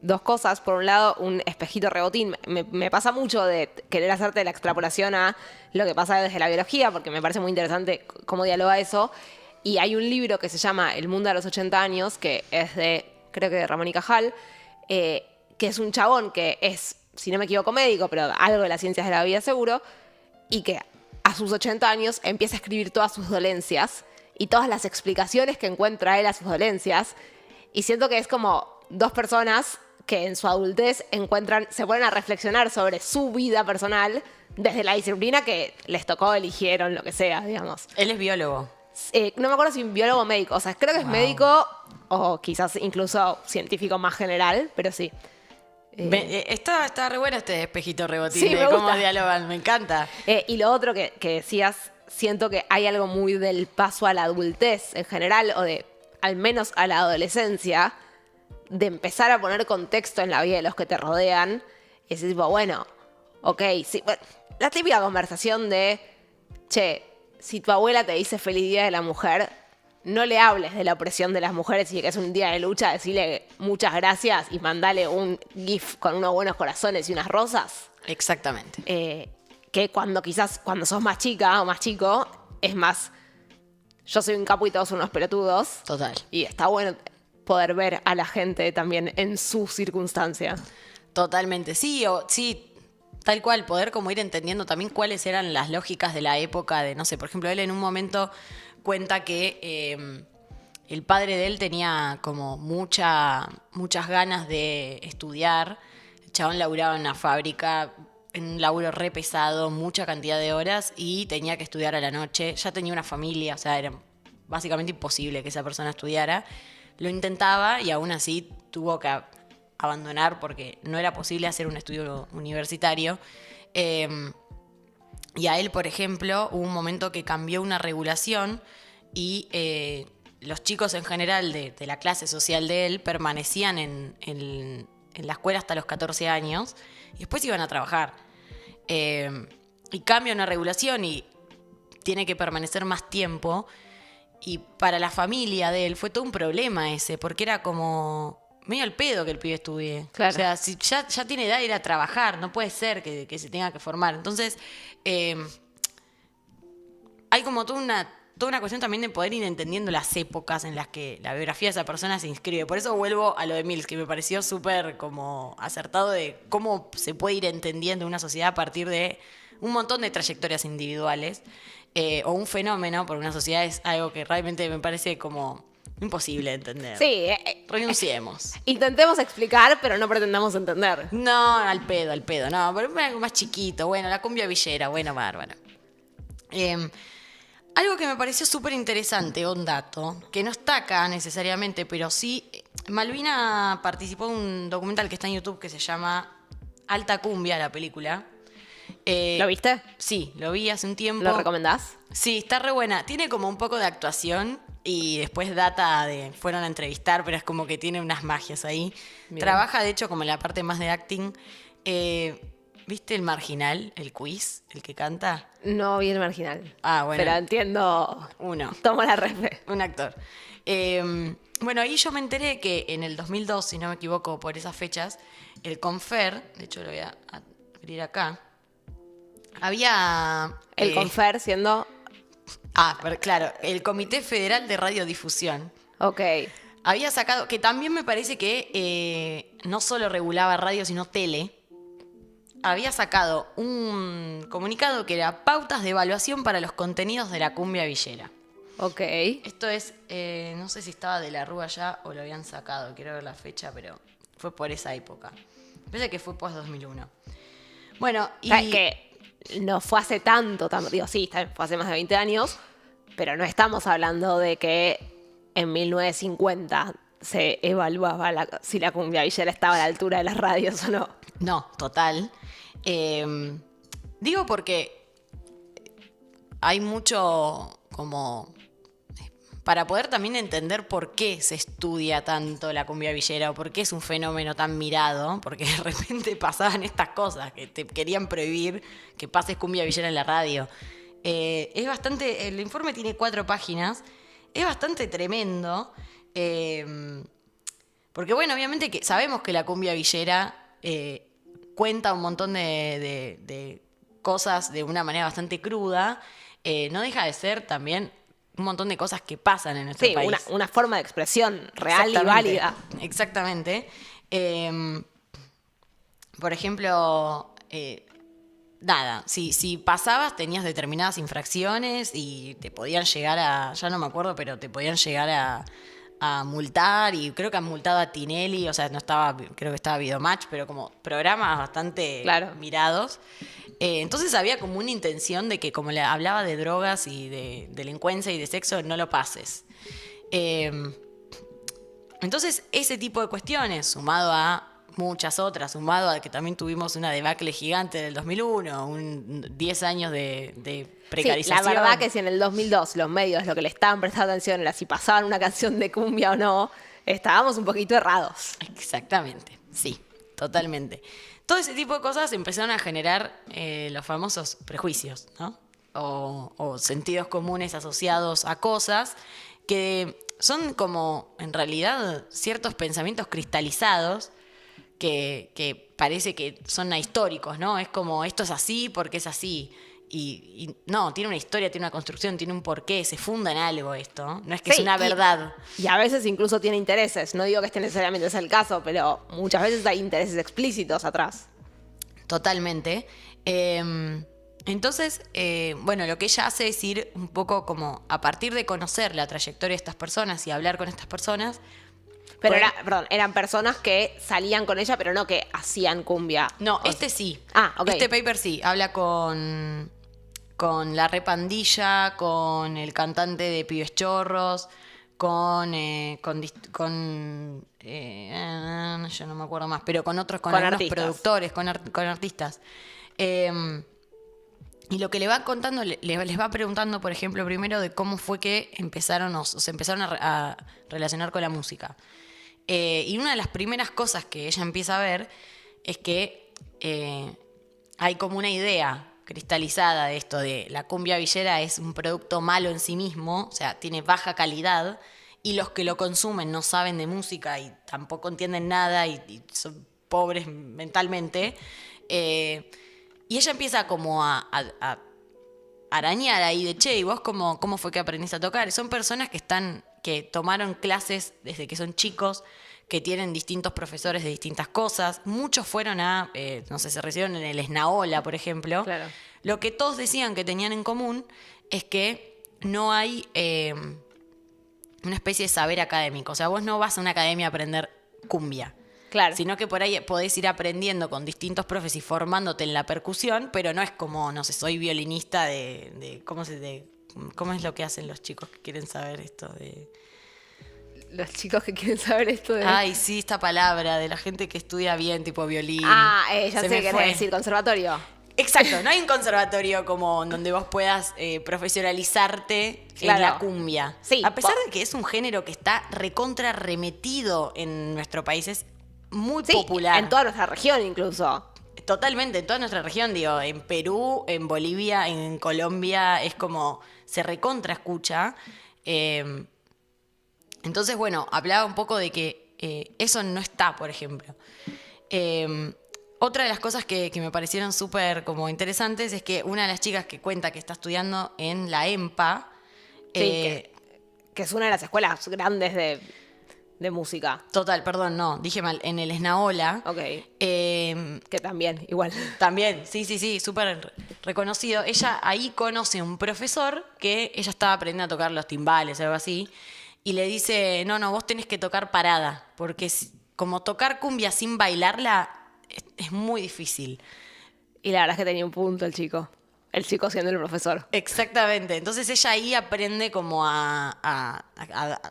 dos cosas. Por un lado, un espejito rebotín. Me pasa mucho de querer hacerte la extrapolación a lo que pasa desde la biología, porque me parece muy interesante cómo dialoga eso. Y hay un libro que se llama El mundo a los 80 años, que es creo que de Ramón y Cajal, que es un chabón que es, si no me equivoco, médico, pero algo de las ciencias de la vida seguro, y que a sus 80 años empieza a escribir todas sus dolencias y todas las explicaciones que encuentra él a sus dolencias. Y siento que es como dos personas que en su adultez se ponen a reflexionar sobre su vida personal desde la disciplina que les tocó, eligieron, lo que sea, digamos. Él es biólogo. No me acuerdo si biólogo o médico, o sea, creo que es médico o quizás incluso científico más general, pero sí. Está re bueno este espejito rebotín Sí, de cómo dialogan, me encanta. Y lo otro que decías, siento que hay algo muy del paso a la adultez en general, o de al menos a la adolescencia, de empezar a poner contexto en la vida de los que te rodean. Y decir, tipo, bueno, ok, sí. Bueno, la típica conversación de, che, si tu abuela te dice feliz día de la mujer, no le hables de la opresión de las mujeres y de que es un día de lucha, decirle muchas gracias y mandale un gif con unos buenos corazones y unas rosas. Exactamente. Que cuando sos más chica o más chico, es más, yo soy un capo y todos son unos pelotudos. Total. Y está bueno poder ver a la gente también en su circunstancia. Totalmente. Sí, tal cual, poder como ir entendiendo también cuáles eran las lógicas de la época de, no sé, por ejemplo, él en un momento cuenta que el padre de él tenía como muchas ganas de estudiar. El chabón laburaba en una fábrica, en un laburo re pesado, mucha cantidad de horas y tenía que estudiar a la noche. Ya tenía una familia, o sea, era básicamente imposible que esa persona estudiara. Lo intentaba y aún así tuvo que abandonar porque no era posible hacer un estudio universitario. Y a él, por ejemplo, hubo un momento que cambió una regulación y los chicos en general de la clase social de él permanecían en la escuela hasta los 14 años y después iban a trabajar. Y cambia una regulación y tiene que permanecer más tiempo. Y para la familia de él fue todo un problema ese, porque era como medio al pedo que el pibe estudie. Claro. O sea, si ya tiene edad de ir a trabajar, no puede ser que se tenga que formar. Entonces, hay como toda una cuestión también de poder ir entendiendo las épocas en las que la biografía de esa persona se inscribe. Por eso vuelvo a lo de Mills, que me pareció súper como acertado de cómo se puede ir entendiendo una sociedad a partir de un montón de trayectorias individuales. O un fenómeno, porque una sociedad es algo que realmente me parece como imposible de entender. Sí. Renunciemos. Intentemos explicar, pero no pretendamos entender. No, al pedo, no, pero algo más chiquito, bueno, la cumbia villera, bueno, bárbaro. Algo que me pareció súper interesante, un dato, que no está acá necesariamente, pero sí, Malvina participó en un documental que está en YouTube que se llama Alta Cumbia, la película. ¿Lo viste? Sí, lo vi hace un tiempo. ¿Lo recomendás? Sí, está re buena. Tiene como un poco de actuación y después fueron a entrevistar, pero es como que tiene unas magias ahí. Bien. Trabaja, de hecho, como en la parte más de acting. ¿Viste El Marginal, el quiz, el que canta? No vi El Marginal. Ah, bueno. Pero entiendo. Uno. Tomo la refe. Un actor. Bueno, ahí yo me enteré que en el 2002, si no me equivoco, por esas fechas, el Confer, de hecho lo voy a abrir acá, había... El Confer siendo... pero claro, el Comité Federal de Radiodifusión. Ok. Había sacado, que también me parece que no solo regulaba radio, sino tele. había sacado un comunicado que era pautas de evaluación para los contenidos de la cumbia villera. Ok. Esto es, no sé si estaba de la Rúa ya o lo habían sacado, quiero ver la fecha, pero fue por esa época. Parece que fue post 2001. Bueno, O sea, que no fue hace tanto, digo, sí, fue hace más de 20 años, pero no estamos hablando de que en 1950 se evaluaba si la cumbia villera estaba a la altura de las radios o no. No, total. Digo porque hay mucho como... Para poder también entender por qué se estudia tanto la cumbia villera o por qué es un fenómeno tan mirado, porque de repente pasaban estas cosas que te querían prohibir que pases cumbia villera en la radio. Es bastante... El informe tiene 4 páginas. Es bastante tremendo. Porque bueno, obviamente que sabemos que la cumbia villera cuenta un montón de cosas de una manera bastante cruda. No deja de ser también un montón de cosas que pasan en nuestro país. Una forma de expresión real y válida. Exactamente. Por ejemplo, nada, si pasabas tenías determinadas infracciones y te podían llegar ya no me acuerdo, pero te podían llegar a multar, y creo que han multado a Tinelli, o sea, no estaba, creo que estaba Videomatch, pero como programas bastante mirados. Entonces había como una intención de que, como le hablaba de drogas y de delincuencia y de sexo, no lo pases. Entonces ese tipo de cuestiones, sumado a muchas otras, sumado a que también tuvimos una debacle gigante del 2001, 10 años de precarización. Sí, la verdad que si en el 2002 los medios lo que le estaban prestando atención era si pasaban una canción de cumbia o no, estábamos un poquito errados. Exactamente, sí, totalmente. Todo ese tipo de cosas empezaron a generar los famosos prejuicios, ¿no? O sentidos comunes asociados a cosas que son como, en realidad, ciertos pensamientos cristalizados que parece que son ahistóricos, ¿no? Es como, esto es así porque es así. Y no, tiene una historia, tiene una construcción, tiene un porqué, se funda en algo esto. No es que es una verdad. Y a veces incluso tiene intereses. No digo que este necesariamente es el caso, pero muchas veces hay intereses explícitos atrás. Totalmente. Entonces, bueno, lo que ella hace es ir un poco como a partir de conocer la trayectoria de estas personas y hablar con estas personas. Pero eran personas que salían con ella, pero no que hacían cumbia. No, sí. Ah, ok. Este paper sí, habla con la Repandilla, con el cantante de Pibes Chorros, yo no me acuerdo más, pero con otros, con algunos artistas. productores, con artistas. Y lo que le va contando, les va preguntando, por ejemplo, primero de cómo fue que se empezaron a relacionar con la música. Y una de las primeras cosas que ella empieza a ver es que hay como una idea cristalizada de esto de la cumbia villera es un producto malo en sí mismo, o sea, tiene baja calidad, y los que lo consumen no saben de música y tampoco entienden nada y son pobres mentalmente. Y ella empieza como a arañar ahí de, che, ¿y vos cómo fue que aprendiste a tocar? Y son personas que tomaron clases desde que son chicos, que tienen distintos profesores de distintas cosas. Muchos fueron no sé, se recibieron en el Esnaola, por ejemplo. Claro. Lo que todos decían que tenían en común es que no hay una especie de saber académico. O sea, vos no vas a una academia a aprender cumbia. Claro. Sino que por ahí podés ir aprendiendo con distintos profes y formándote en la percusión, pero no es como, no sé, soy violinista ¿cómo es lo que hacen los chicos que quieren saber esto de...? Los chicos que quieren saber esto de... Ay, sí, esta palabra de la gente que estudia bien, tipo violín. Ya sé qué querés decir, conservatorio. Exacto, no hay un conservatorio como donde vos puedas profesionalizarte en la cumbia. Sí, a pesar de que es un género que está recontra remetido en nuestro país, es muy popular. En toda nuestra región incluso. Totalmente, en toda nuestra región, digo, en Perú, en Bolivia, en Colombia, es como se recontra escucha. Entonces, bueno, hablaba un poco de que eso no está, por ejemplo. Otra de las cosas que me parecieron súper como interesantes es que una de las chicas que cuenta que está estudiando en la EMPA... Sí, que es una de las escuelas grandes de música. Total, perdón, no, dije mal. En el Esnaola. Ok. Que también, igual. También, sí, súper reconocido. Ella ahí conoce un profesor que ella estaba aprendiendo a tocar los timbales o algo así. Y le dice, no, vos tenés que tocar parada. Porque como tocar cumbia sin bailarla es muy difícil. Y la verdad es que tenía un punto el chico. El chico siendo el profesor. Exactamente. Entonces ella ahí aprende como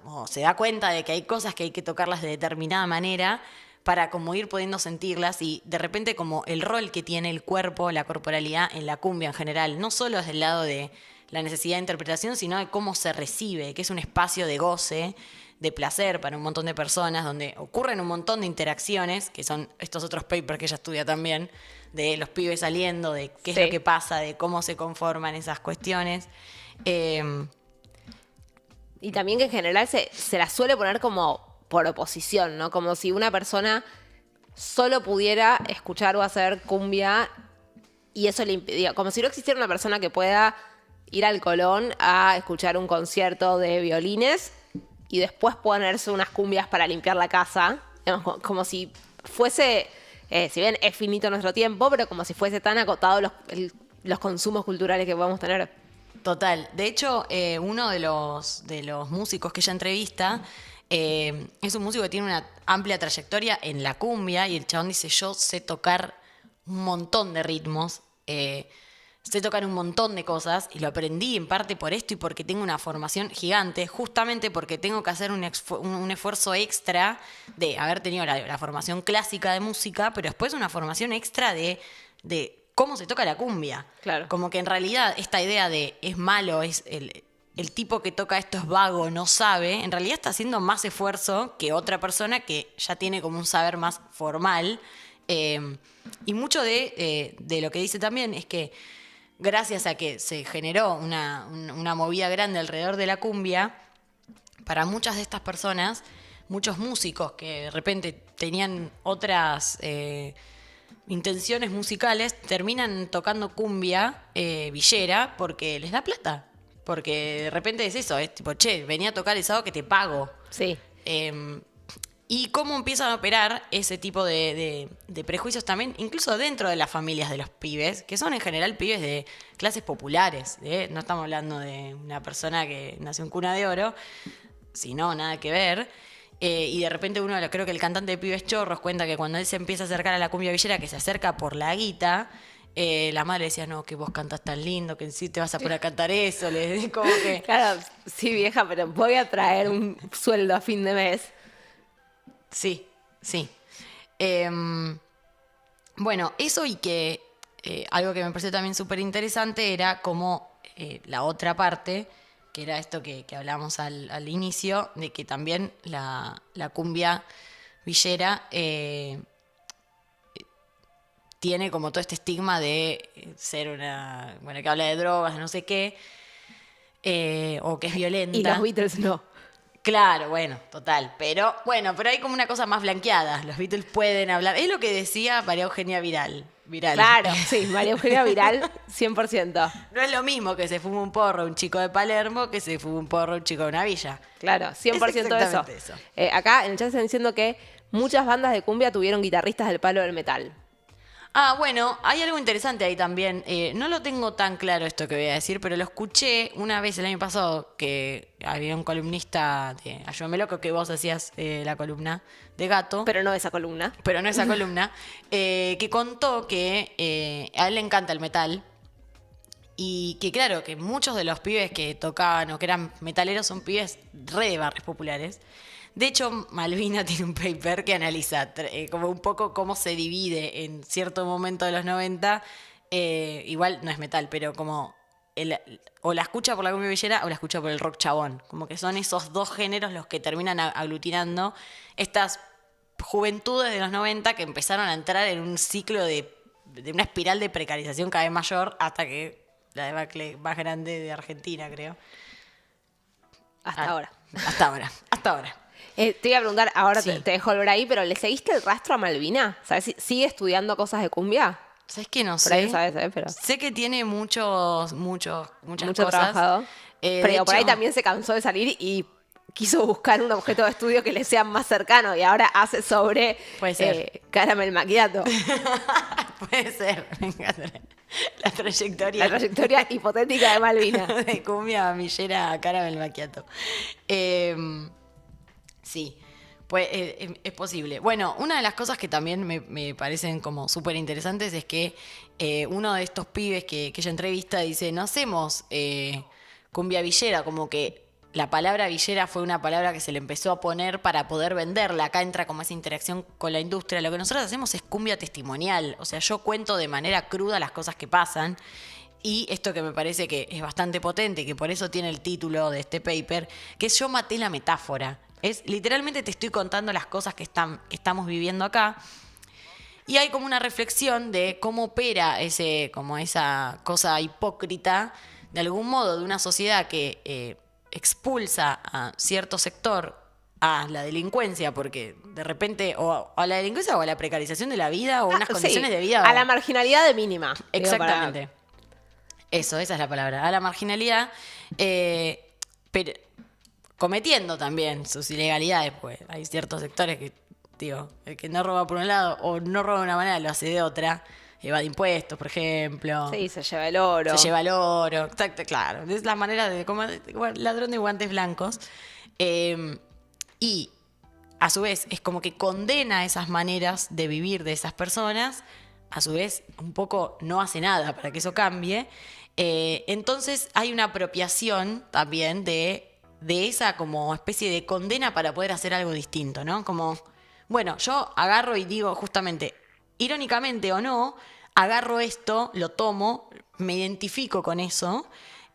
o se da cuenta de que hay cosas que hay que tocarlas de determinada manera para como ir pudiendo sentirlas y de repente como el rol que tiene el cuerpo, la corporalidad en la cumbia en general, no solo desde el lado de la necesidad de interpretación, sino de cómo se recibe, que es un espacio de goce, de placer para un montón de personas, donde ocurren un montón de interacciones, que son estos otros papers que ella estudia también, de los pibes saliendo, de qué es lo que pasa, de cómo se conforman esas cuestiones. Y también que en general se la suele poner como por oposición, ¿no? Como si una persona solo pudiera escuchar o hacer cumbia y eso le impedía. Como si no existiera una persona que pueda ir al Colón a escuchar un concierto de violines y después ponerse unas cumbias para limpiar la casa. Como si fuese, si bien es finito nuestro tiempo, pero como si fuese tan acotado los consumos culturales que podemos tener. Total. De hecho, uno de los músicos que ella entrevista es un músico que tiene una amplia trayectoria en la cumbia y el chabón dice, yo sé tocar un montón de ritmos, sé tocar un montón de cosas y lo aprendí en parte por esto y porque tengo una formación gigante, justamente porque tengo que hacer un esfuerzo extra de haber tenido la formación clásica de música, pero después una formación extra de cómo se toca la cumbia. Claro. Como que en realidad esta idea de es malo, es el tipo que toca esto es vago, no sabe, en realidad está haciendo más esfuerzo que otra persona que ya tiene como un saber más formal. Y mucho de lo que dice también es que gracias a que se generó una movida grande alrededor de la cumbia, para muchas de estas personas, muchos músicos que de repente tenían otras intenciones musicales, terminan tocando cumbia villera porque les da plata. Porque de repente es eso, es tipo, che, venía a tocar el sábado que te pago. Sí. Y cómo empiezan a operar ese tipo de prejuicios también, incluso dentro de las familias de los pibes, que son en general pibes de clases populares. No estamos hablando de una persona que nació en cuna de oro, sino nada que ver. Y de repente creo que el cantante de Pibes Chorros cuenta que cuando él se empieza a acercar a la cumbia villera, que se acerca por la guita, la madre decía, no, que vos cantás tan lindo, que en sí te vas a poner a cantar eso. Como que... Claro, sí, vieja, pero voy a traer un sueldo a fin de mes. Sí. Bueno, eso y que algo que me pareció también súper interesante era como la otra parte, que era esto que hablábamos al inicio, de que también la cumbia villera tiene como todo este estigma de ser que habla de drogas, no sé qué, o que es violenta. Y los Beatles no. Claro, bueno, total. Pero hay como una cosa más blanqueada. Los Beatles pueden hablar. Es lo que decía María Eugenia Viral. Claro, sí, María Eugenia Viral, 100%. No es lo mismo que se fuma un porro un chico de Palermo que se fuma un porro un chico de una villa. Claro, 100% eso. Acá en el chat están diciendo que muchas bandas de cumbia tuvieron guitarristas del palo del metal. Ah, bueno, hay algo interesante ahí también. No lo tengo tan claro esto que voy a decir, pero lo escuché una vez el año pasado que había un columnista de Ayúdame Loco, que vos hacías la columna de Gato. Pero no esa columna. Que contó que a él le encanta el metal y que claro, que muchos de los pibes que tocaban o que eran metaleros son pibes re de barrios populares. De hecho, Malvina tiene un paper que analiza como un poco cómo se divide en cierto momento de los 90, igual no es metal, pero como o la escucha por la cumbia villera o la escucha por el rock chabón. Como que son esos dos géneros los que terminan aglutinando estas juventudes de los 90 que empezaron a entrar en un ciclo de una espiral de precarización cada vez mayor hasta que la debacle más grande de Argentina, creo. Hasta ahora. Te iba a preguntar, ahora sí. te dejo volver ahí, pero ¿le seguiste el rastro a Malvina? ¿Sabes? ¿Sigue estudiando cosas de cumbia? ¿Sabes que no sé? Por ahí sabes, pero... Sé que tiene muchas mucho cosas. trabajado. Pero por hecho, ahí también se cansó de salir y quiso buscar un objeto de estudio que le sea más cercano y ahora hace sobre Puede ser. caramel macchiato. Puede ser, me encanta la trayectoria. La trayectoria hipotética de Malvina. De cumbia millera a caramel macchiato. Sí, pues es posible. Bueno, una de las cosas que también me parecen como súper interesantes es que uno de estos pibes que ella entrevista dice, no hacemos cumbia villera, como que la palabra villera fue una palabra que se le empezó a poner para poder venderla. Acá entra como esa interacción con la industria. Lo que nosotros hacemos es cumbia testimonial. O sea, yo cuento de manera cruda las cosas que pasan. Y esto que me parece que es bastante potente, que por eso tiene el título de este paper, que es Yo maté la metáfora. Es literalmente te estoy contando las cosas que estamos viviendo acá. Y hay como una reflexión de cómo opera como esa cosa hipócrita, de algún modo, de una sociedad que expulsa a cierto sector a la delincuencia, porque de repente, o a la delincuencia o a la precarización de la vida, o unas condiciones de vida. A la marginalidad de mínima. Exactamente. Esa es la palabra. A la marginalidad, pero cometiendo también sus ilegalidades, pues hay ciertos sectores que, digo, el que no roba por un lado o no roba de una manera lo hace de otra. Evade impuestos, por ejemplo. Sí, se lleva el oro. Se lleva el oro, exacto, claro. Es la manera de como ladrón de guantes blancos. Y a su vez es como que condena esas maneras de vivir de esas personas. A su vez, un poco no hace nada para que eso cambie. Entonces hay una apropiación también de esa como especie de condena para poder hacer algo distinto, ¿no? Como, bueno, yo agarro y digo justamente, irónicamente o no, agarro esto, lo tomo, me identifico con eso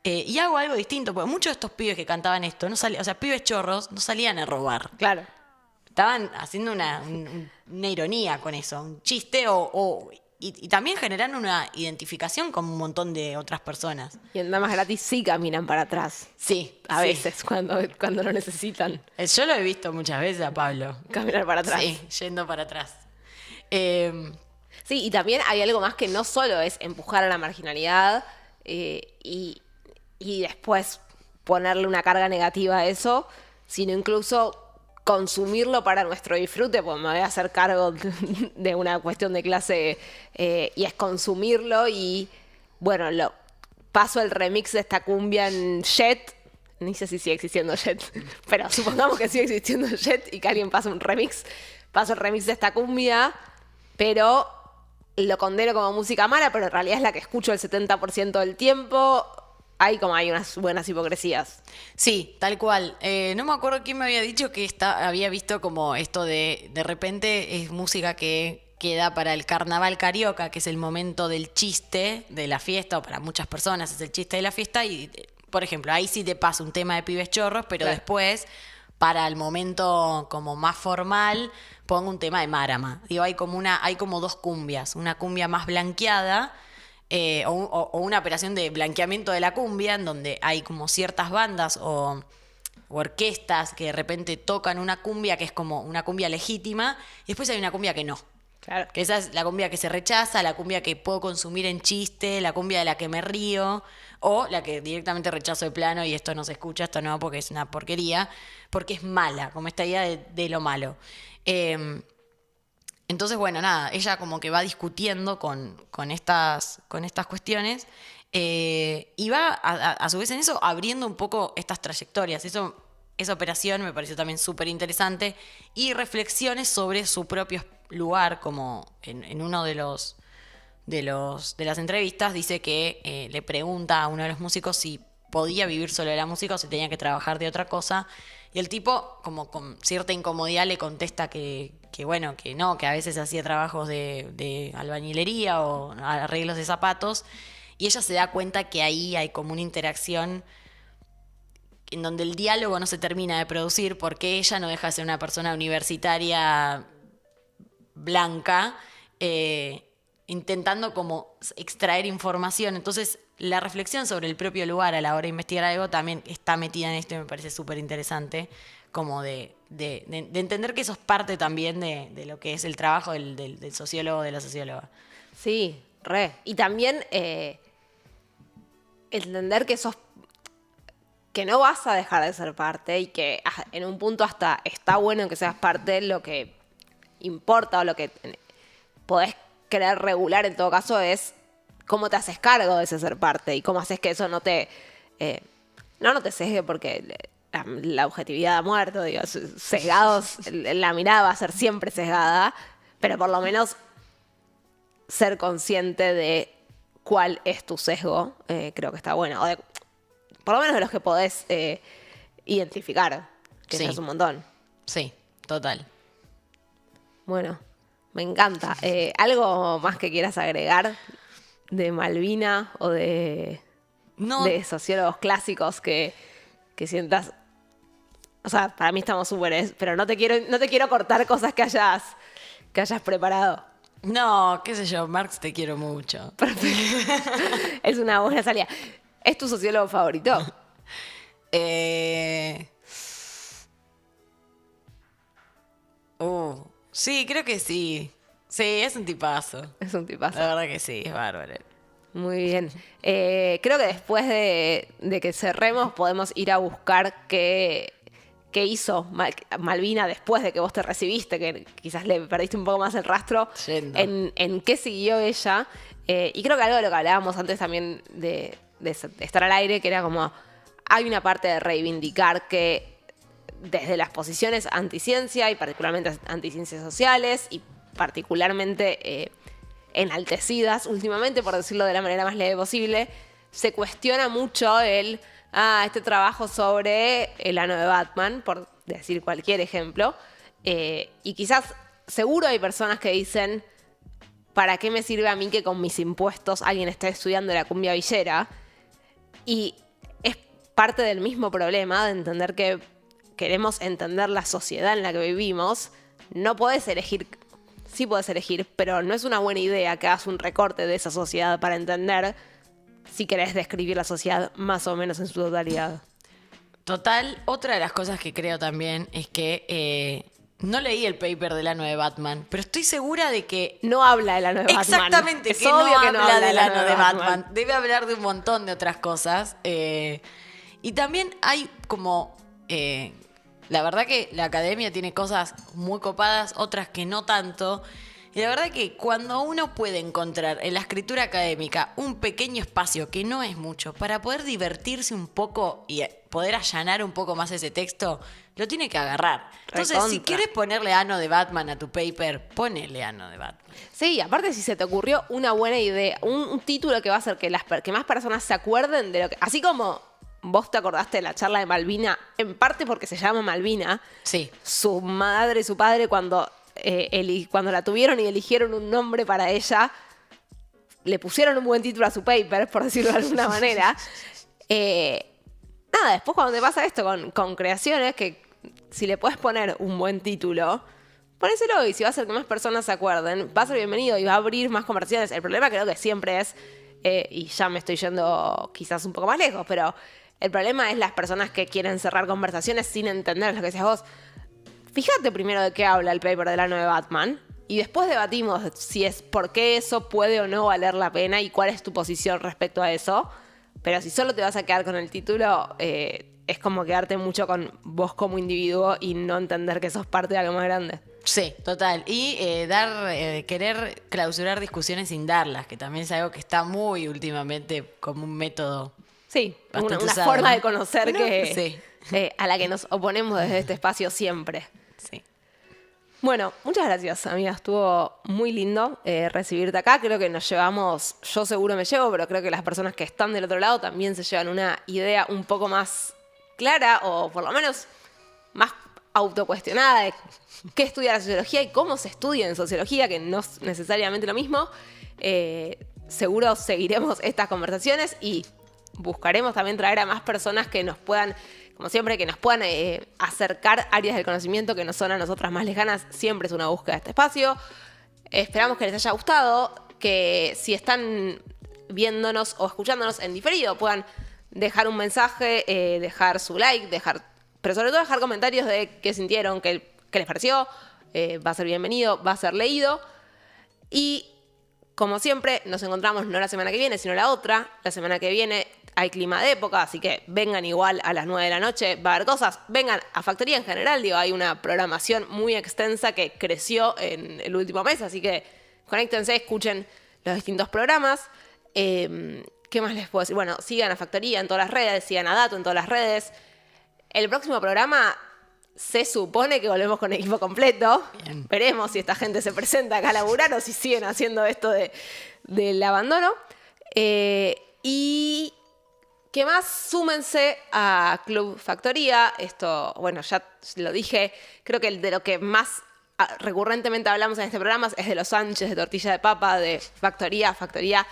y hago algo distinto. Porque muchos de estos pibes que cantaban esto, no salían, o sea, pibes chorros, no salían a robar. Claro. Estaban haciendo una ironía con eso, un chiste y también generando una identificación con un montón de otras personas. Y en Damas Gratis sí caminan para atrás. Sí. A veces, cuando lo necesitan. Yo lo he visto muchas veces a Pablo. Caminar para atrás. Sí, yendo para atrás. Sí, y también hay algo más que no solo es empujar a la marginalidad y después ponerle una carga negativa a eso, sino incluso consumirlo para nuestro disfrute, pues me voy a hacer cargo de una cuestión de clase y es consumirlo y bueno, paso el remix de esta cumbia en Jet, ni sé si sigue existiendo Jet, pero supongamos que sigue existiendo Jet y que alguien pasa un remix, paso el remix de esta cumbia, pero lo condeno como música mala, pero en realidad es la que escucho el 70% del tiempo. Hay unas buenas hipocresías. Sí, tal cual. No me acuerdo quién me había dicho que había visto como esto de repente es música que queda para el carnaval carioca, que es el momento del chiste de la fiesta, o para muchas personas es el chiste de la fiesta, y por ejemplo, ahí sí te pasa un tema de pibes chorros, pero claro, después, para el momento como más formal, pongo un tema de Márama. Digo, hay como dos cumbias, una cumbia más blanqueada, o una operación de blanqueamiento de la cumbia, en donde hay como ciertas bandas o orquestas que de repente tocan una cumbia que es como una cumbia legítima, y después hay una cumbia que no. claro. Que esa es la cumbia que se rechaza, la cumbia que puedo consumir en chiste, la cumbia de la que me río, o la que directamente rechazo de plano y esto no se escucha, esto no, porque es una porquería, porque es mala, como esta idea de lo malo. Entonces, bueno, nada, ella como que va discutiendo con estas cuestiones y va a su vez en eso abriendo un poco estas trayectorias. Esa operación me pareció también súper interesante y reflexiones sobre su propio lugar, como en uno de las entrevistas dice que le pregunta a uno de los músicos si podía vivir solo de la música o si tenía que trabajar de otra cosa. Y el tipo, como con cierta incomodidad, le contesta que bueno, que no, que a veces hacía trabajos de albañilería o arreglos de zapatos. Y ella se da cuenta que ahí hay como una interacción en donde el diálogo no se termina de producir porque ella no deja de ser una persona universitaria blanca, intentando como extraer información. Entonces, la reflexión sobre el propio lugar a la hora de investigar algo también está metida en esto y me parece súper interesante, como de entender que eso es parte también de lo que es el trabajo del sociólogo, de la socióloga. Sí, re. Y también entender que que no vas a dejar de ser parte y que en un punto hasta está bueno que seas parte. Lo que importa o lo que podés querer regular en todo caso es cómo te haces cargo de ese ser parte y cómo haces que eso no te sesgue, porque la objetividad ha muerto, digo, sesgados, la mirada va a ser siempre sesgada, pero por lo menos ser consciente de cuál es tu sesgo, creo que está bueno. Por lo menos de los que podés identificar, que Sí. ya es un montón. Sí, total. Bueno, me encanta. ¿Algo más que quieras agregar de Malvina o de sociólogos clásicos que sientas? O sea, para mí estamos súper, pero no te quiero cortar cosas que hayas preparado. No, qué sé yo, Marx, te quiero mucho. Es una buena salida. ¿Es tu sociólogo favorito? Sí, creo que sí. Sí, es un tipazo. Es un tipazo. La verdad que sí, es bárbaro. Muy bien. Creo que después de que cerremos podemos ir a buscar qué hizo Malvina después de que vos te recibiste, que quizás le perdiste un poco más el rastro. Yendo. En qué siguió ella. Y creo que algo de lo que hablábamos antes también de estar al aire, que era como, hay una parte de reivindicar que desde las posiciones anticiencia y particularmente anticiencias sociales y particularmente enaltecidas últimamente, por decirlo de la manera más leve posible, se cuestiona mucho este trabajo sobre el ano de Batman, por decir cualquier ejemplo, y quizás seguro hay personas que dicen, ¿para qué me sirve a mí que con mis impuestos alguien esté estudiando la cumbia villera? Y es parte del mismo problema de entender que queremos entender la sociedad en la que vivimos. No podés elegir, sí podés elegir, pero no es una buena idea que hagas un recorte de esa sociedad para entender si querés describir la sociedad más o menos en su totalidad. Total, otra de las cosas que creo también es que no leí el paper del ano de Batman, pero estoy segura de que No habla del ano de Batman. exactamente, Es que obvio no que no habla habla del del ano de Batman. Debe hablar de un montón de otras cosas. Y también hay como... la verdad que la academia tiene cosas muy copadas, otras que no tanto. Y la verdad que cuando uno puede encontrar en la escritura académica un pequeño espacio, que no es mucho, para poder divertirse un poco y poder allanar un poco más ese texto, lo tiene que agarrar. Entonces, si Recontra. quieres ponerle ano de Batman a tu paper, ponele ano de Batman. Sí, aparte si se te ocurrió una buena idea, un título que va a hacer que más personas se acuerden de lo que... Así como vos te acordaste de la charla de Malvina, en parte porque se llama Malvina, Sí. su madre y su padre cuando la tuvieron y eligieron un nombre para ella, le pusieron un buen título a su paper, por decirlo de alguna manera. Nada, después cuando te pasa esto con creaciones, que si le puedes poner un buen título, ponéselo, y si va a hacer que más personas se acuerden, va a ser bienvenido y va a abrir más conversaciones. El problema creo que siempre es, y ya me estoy yendo quizás un poco más lejos, pero el problema es las personas que quieren cerrar conversaciones sin entender lo que decías vos. Fíjate primero de qué habla el paper del ano de Batman y después debatimos si es por qué eso puede o no valer la pena y cuál es tu posición respecto a eso. Pero si solo te vas a quedar con el título, es como quedarte mucho con vos como individuo y no entender que sos parte de algo más grande. Sí, total. Y querer clausurar discusiones sin darlas, que también es algo que está muy últimamente como un método. Sí, Bastante una usado, forma ¿no? de conocer Sí. a la que nos oponemos desde este espacio siempre. Sí. Bueno, muchas gracias, amiga. Estuvo muy lindo recibirte acá. Creo que nos llevamos, yo seguro me llevo, pero creo que las personas que están del otro lado también se llevan una idea un poco más clara o por lo menos más autocuestionada de qué estudia la sociología y cómo se estudia en sociología, que no es necesariamente lo mismo. Seguro seguiremos estas conversaciones y buscaremos también traer a más personas que nos puedan, como siempre, que nos puedan acercar áreas del conocimiento que nos son a nosotras más lejanas. Siempre es una búsqueda de este espacio. Esperamos que les haya gustado, que si están viéndonos o escuchándonos en diferido puedan dejar un mensaje, dejar su like, pero sobre todo dejar comentarios de qué sintieron, qué les pareció. Va a ser bienvenido, va a ser leído. Y como siempre, nos encontramos no la semana que viene, sino la otra. La semana que viene hay clima de época, así que vengan igual a las 9 de la noche, va a haber cosas. Vengan a Factoría en general, digo, hay una programación muy extensa que creció en el último mes, así que conéctense, escuchen los distintos programas. ¿Qué más les puedo decir? Bueno, sigan a Factoría en todas las redes, sigan a Dato en todas las redes. El próximo programa se supone que volvemos con equipo completo. Bien. Veremos si esta gente se presenta acá a laburar o si siguen haciendo esto del abandono. Y ¿qué más? Súmense a Club Factoría. Esto, bueno, ya lo dije. Creo que de lo que más recurrentemente hablamos en este programa es de los sándwiches de tortilla de papa, de Factoría. Factoría,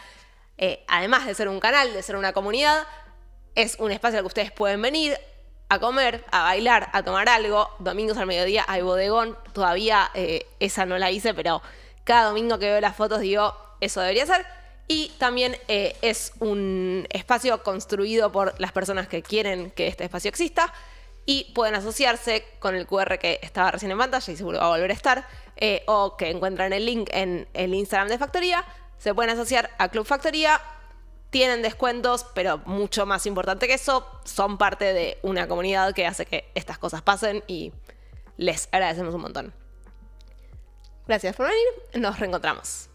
además de ser un canal, de ser una comunidad, es un espacio al que ustedes pueden venir a comer, a bailar, a tomar algo. Domingos al mediodía hay bodegón. Todavía esa no la hice, pero cada domingo que veo las fotos digo, eso debería ser. Y también es un espacio construido por las personas que quieren que este espacio exista y pueden asociarse con el QR que estaba recién en pantalla y seguro va a volver a estar, o que encuentran el link en el Instagram de Factoría. Se pueden asociar a Club Factoría, tienen descuentos, pero mucho más importante que eso, son parte de una comunidad que hace que estas cosas pasen y les agradecemos un montón. Gracias por venir, nos reencontramos.